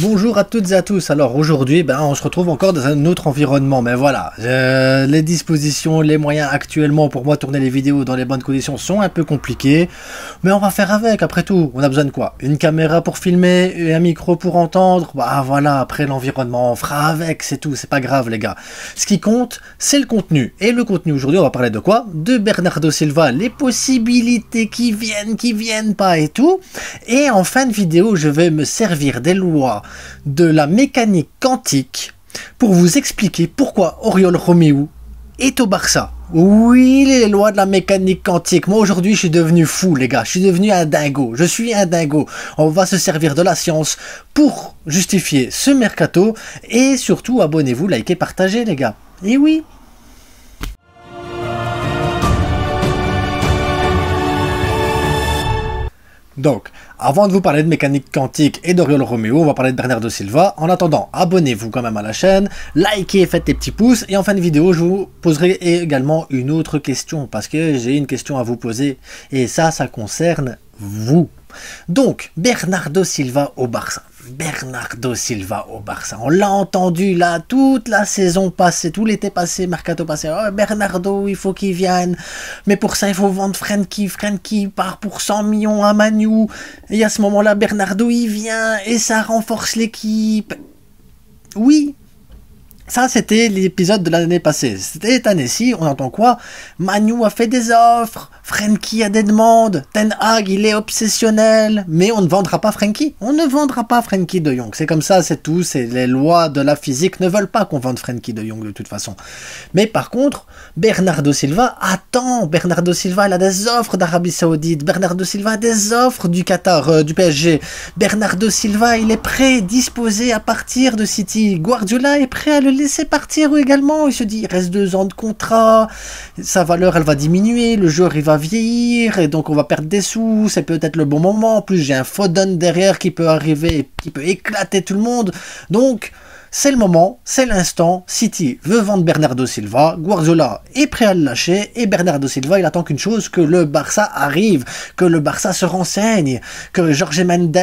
Bonjour à toutes et à tous. Alors aujourd'hui, on se retrouve encore dans un autre environnement. Mais voilà, les dispositions, les moyens actuellement pour moi tourner les vidéos dans les bonnes conditions sont un peu compliqués. Mais on va faire avec, après tout. On a besoin de quoi? Une caméra pour filmer et un micro pour entendre. Bah voilà, après l'environnement, on fera avec, c'est tout. C'est pas grave les gars. Ce qui compte, c'est le contenu. Et le contenu aujourd'hui, on va parler de quoi? De Bernardo Silva, les possibilités qui viennent pas et tout. Et en fin de vidéo, je vais me servir des lois de la mécanique quantique pour vous expliquer pourquoi Oriol Romeu est au Barça. Oui, les lois de la mécanique quantique. Moi aujourd'hui je suis devenu fou les gars, je suis devenu un dingo, je suis un dingo. On va se servir de la science pour justifier ce mercato et surtout abonnez-vous, likez, partagez les gars. Et oui. Donc, avant de vous parler de mécanique quantique et d'Oriol Romeu, on va parler de Bernardo Silva. En attendant, abonnez-vous quand même à la chaîne, likez, faites des petits pouces. Et en fin de vidéo, je vous poserai également une autre question, parce que j'ai une question à vous poser. Et ça concerne vous. Donc, Bernardo Silva au Barça. Bernardo Silva au Barça. On l'a entendu là toute la saison passée, tout l'été passé, mercato passé. Oh, Bernardo, il faut qu'il vienne. Mais pour ça, il faut vendre Frenkie. Frenkie part pour 100 millions à Manu. Et à ce moment-là, Bernardo, il vient et ça renforce l'équipe. Oui. Ça, c'était l'épisode de l'année passée. Cette année-ci, on entend quoi? Manu a fait des offres, Frenkie a des demandes, Ten Hag, il est obsessionnel, mais on ne vendra pas Frenkie. On ne vendra pas Frenkie de Jong. C'est comme ça, c'est tout. C'est les lois de la physique ne veulent pas qu'on vende Frenkie de Jong de toute façon. Mais par contre, Bernardo Silva attend. Bernardo Silva, il a des offres d'Arabie Saoudite. Bernardo Silva a des offres du Qatar, du PSG. Bernardo Silva, il est prêt, disposé à partir de City. Guardiola est prêt à le laisser partir également. Il se dit, il reste 2 ans de contrat, sa valeur elle va diminuer, le joueur il va vieillir et donc on va perdre des sous, c'est peut-être le bon moment. En plus j'ai un Foden derrière qui peut arriver, qui peut éclater tout le monde. Donc c'est le moment, c'est l'instant. City veut vendre Bernardo Silva, Guardiola est prêt à le lâcher et Bernardo Silva il attend qu'une chose, que le Barça arrive, que le Barça se renseigne, que Jorge Mendes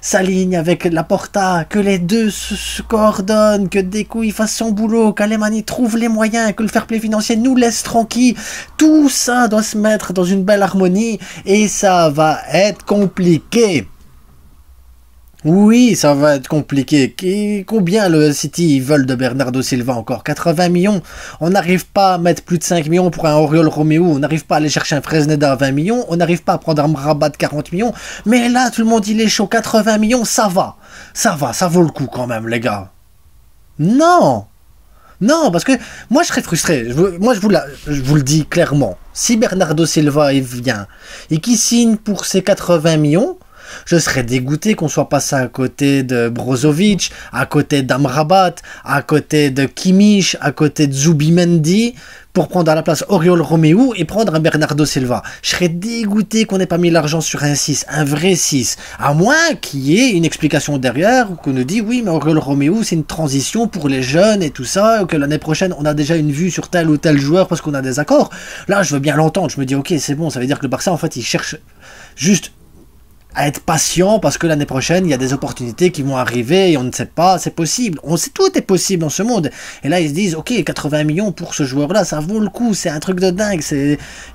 s'aligne avec Laporta, que les deux se coordonnent, que Deco il fasse son boulot, qu'Alemany trouve les moyens, que le fair play financier nous laisse tranquille. Tout ça doit se mettre dans une belle harmonie et ça va être compliqué. Oui, ça va être compliqué. Combien le City ils veulent de Bernardo Silva encore? 80 millions? On n'arrive pas à mettre plus de 5 millions pour un Oriol Romeu. On n'arrive pas à aller chercher un Fresneda à 20 millions. On n'arrive pas à prendre un Rabat de 40 millions. Mais là, tout le monde il est chaud. 80 millions, ça va. Ça va, ça vaut le coup quand même, les gars. Non! Non, parce que moi je serais frustré. Je vous le dis clairement. Si Bernardo Silva il vient et qu'il signe pour ses 80 millions, je serais dégoûté qu'on soit passé à côté de Brozovic, à côté d'Amrabat, à côté de Kimmich, à côté de Zubimendi, pour prendre à la place Oriol Romeu et prendre un Bernardo Silva. Je serais dégoûté qu'on n'ait pas mis l'argent sur un 6, un vrai 6. À moins qu'il y ait une explication derrière, qu'on nous dit oui mais Oriol Romeu c'est une transition pour les jeunes et tout ça, que l'année prochaine on a déjà une vue sur tel ou tel joueur parce qu'on a des accords. Là je veux bien l'entendre, je me dis ok c'est bon, ça veut dire que le Barça en fait il cherche juste à être patient parce que l'année prochaine il y a des opportunités qui vont arriver et on ne sait pas, c'est possible, on sait tout est possible dans ce monde et là ils se disent ok 80 millions pour ce joueur là ça vaut le coup, c'est un truc de dingue,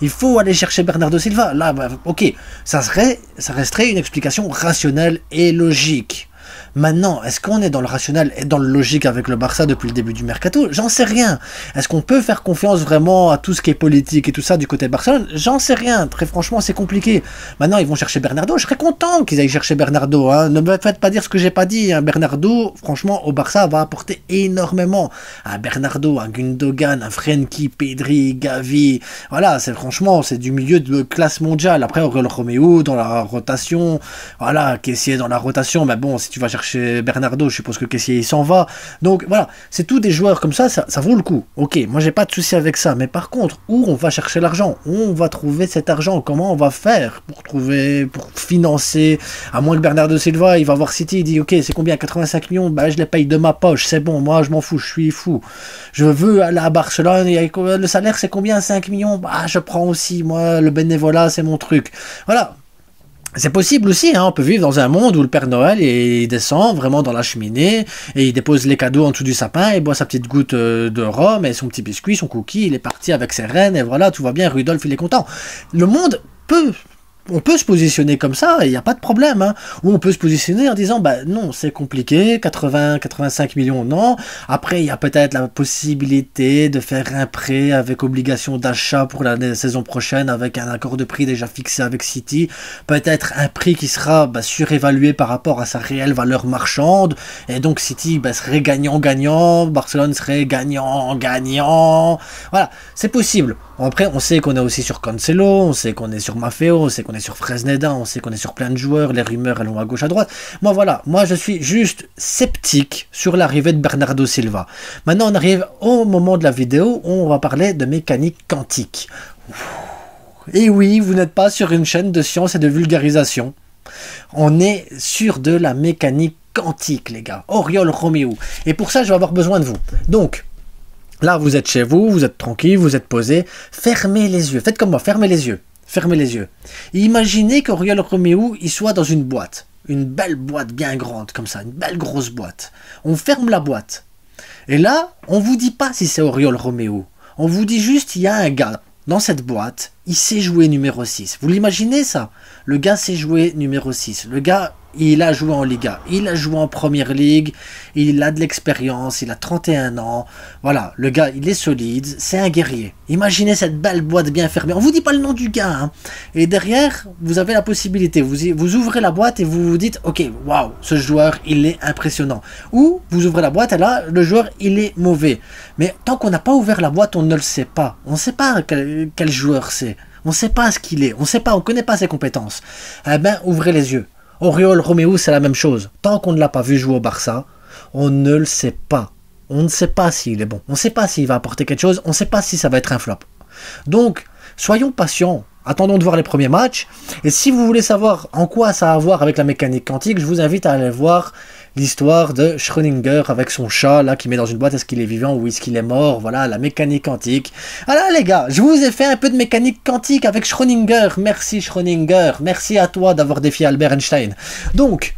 il faut aller chercher Bernardo Silva là ok, ça resterait une explication rationnelle et logique. Maintenant, est-ce qu'on est dans le rationnel et dans le logique avec le Barça depuis le début du mercato? J'en sais rien. Est-ce qu'on peut faire confiance vraiment à tout ce qui est politique et tout ça du côté de Barcelone? J'en sais rien. Très franchement, c'est compliqué. Maintenant, ils vont chercher Bernardo. Je serais content qu'ils aillent chercher Bernardo. Hein. Ne me faites pas dire ce que j'ai pas dit. Hein. Bernardo, franchement, au Barça, va apporter énormément. Un Bernardo, un Gundogan, un Frenkie, Pedri, Gavi. Voilà, franchement, c'est du milieu de classe mondiale. Après, Oriol Romeu dans la rotation. Voilà, Kessié dans la rotation. Mais bon, si tu vas chercher Bernardo, je suppose que Kessié il s'en va. Donc voilà, c'est tous des joueurs comme ça vaut le coup. Ok, moi j'ai pas de souci avec ça. Mais par contre, où on va chercher l'argent? Où on va trouver cet argent? Comment on va faire pour financer? À moins que Bernardo Silva, il va voir City, il dit ok, c'est combien? 85 millions? Bah je les paye de ma poche, c'est bon, moi je m'en fous, je suis fou. Je veux aller à Barcelone, le salaire c'est combien? 5 millions? Bah je prends aussi, moi le bénévolat c'est mon truc. Voilà. C'est possible aussi, hein, on peut vivre dans un monde où le Père Noël il descend vraiment dans la cheminée et il dépose les cadeaux en dessous du sapin, il boit sa petite goutte de rhum et son petit biscuit, son cookie, il est parti avec ses rennes et voilà, tout va bien, Rudolph il est content. Le monde peut... On peut se positionner comme ça, il n'y a pas de problème. Hein. Ou on peut se positionner en disant, bah non, c'est compliqué, 80, 85 millions, non. Après, il y a peut-être la possibilité de faire un prêt avec obligation d'achat pour la saison prochaine, avec un accord de prix déjà fixé avec City. Peut-être un prix qui sera surévalué par rapport à sa réelle valeur marchande. Et donc City serait gagnant-gagnant, Barcelone serait gagnant-gagnant. Voilà, c'est possible. Après, on sait qu'on est aussi sur Cancelo, on sait qu'on est sur Maffeo, on sait qu'on est sur Fresneda, on sait qu'on est sur plein de joueurs, les rumeurs elles vont à gauche à droite. Moi voilà, moi je suis juste sceptique sur l'arrivée de Bernardo Silva. Maintenant on arrive au moment de la vidéo où on va parler de mécanique quantique. Et oui, vous n'êtes pas sur une chaîne de science et de vulgarisation. On est sur de la mécanique quantique les gars, Oriol Romeu. Et pour ça je vais avoir besoin de vous. Donc... là, vous êtes chez vous, vous êtes tranquille, vous êtes posé. Fermez les yeux. Faites comme moi, fermez les yeux. Fermez les yeux. Et imaginez qu'Oriol Romeu, il soit dans une boîte. Une belle boîte bien grande, comme ça. Une belle grosse boîte. On ferme la boîte. Et là, on ne vous dit pas si c'est Oriol Romeu. On vous dit juste, il y a un gars dans cette boîte. Il sait jouer numéro 6. Vous l'imaginez, ça? Le gars sait jouer numéro 6. Le gars... il a joué en Liga, il a joué en Première Ligue, il a de l'expérience, il a 31 ans. Voilà, le gars, il est solide, c'est un guerrier. Imaginez cette belle boîte bien fermée. On vous dit pas le nom du gars. Hein. Et derrière, vous avez la possibilité. Vous ouvrez la boîte et vous vous dites, ok, waouh, ce joueur, il est impressionnant. Ou vous ouvrez la boîte et là, le joueur, il est mauvais. Mais tant qu'on n'a pas ouvert la boîte, on ne le sait pas. On ne sait pas quel joueur c'est. On ne sait pas ce qu'il est. On ne connaît pas ses compétences. Eh ben, ouvrez les yeux. Oriol Romeu, c'est la même chose. Tant qu'on ne l'a pas vu jouer au Barça, on ne le sait pas. On ne sait pas s'il est bon. On ne sait pas s'il va apporter quelque chose. On ne sait pas si ça va être un flop. Donc, soyons patients. Attendons de voir les premiers matchs. Et si vous voulez savoir en quoi ça a à voir avec la mécanique quantique, je vous invite à aller voir l'histoire de Schrödinger avec son chat là qui met dans une boîte. Est-ce qu'il est vivant ou est-ce qu'il est mort? Voilà, la mécanique quantique. Alors les gars, je vous ai fait un peu de mécanique quantique avec Schrödinger. Merci Schrödinger. Merci à toi d'avoir défié Albert Einstein. Donc,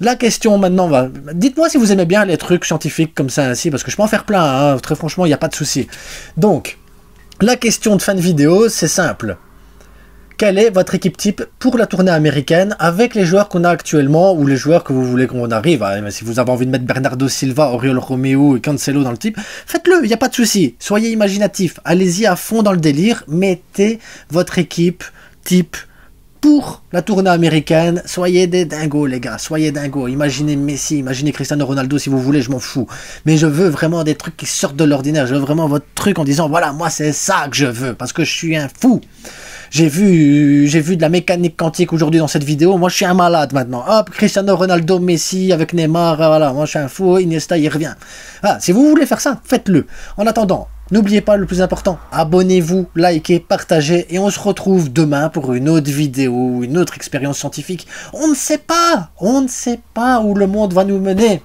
la question maintenant va... dites-moi si vous aimez bien les trucs scientifiques comme ça ainsi, parce que je peux en faire plein. Hein. Très franchement, il n'y a pas de souci. Donc, la question de fin de vidéo, c'est simple. Quelle est votre équipe type pour la tournée américaine avec les joueurs qu'on a actuellement ou les joueurs que vous voulez qu'on arrive à, si vous avez envie de mettre Bernardo Silva, Oriol Romeu et Cancelo dans le type, faites-le, il n'y a pas de souci. Soyez imaginatif, allez-y à fond dans le délire, mettez votre équipe type pour la tournée américaine. Soyez des dingos les gars, soyez dingos. Imaginez Messi, imaginez Cristiano Ronaldo si vous voulez, je m'en fous. Mais je veux vraiment des trucs qui sortent de l'ordinaire, je veux vraiment votre truc en disant voilà, moi c'est ça que je veux, parce que je suis un fou. J'ai vu de la mécanique quantique aujourd'hui dans cette vidéo. Moi, je suis un malade maintenant. Hop, Cristiano Ronaldo, Messi avec Neymar. Voilà, moi, je suis un fou. Iniesta, il revient. Voilà, si vous voulez faire ça, faites-le. En attendant, n'oubliez pas le plus important. Abonnez-vous, likez, partagez. Et on se retrouve demain pour une autre vidéo, une autre expérience scientifique. On ne sait pas où le monde va nous mener.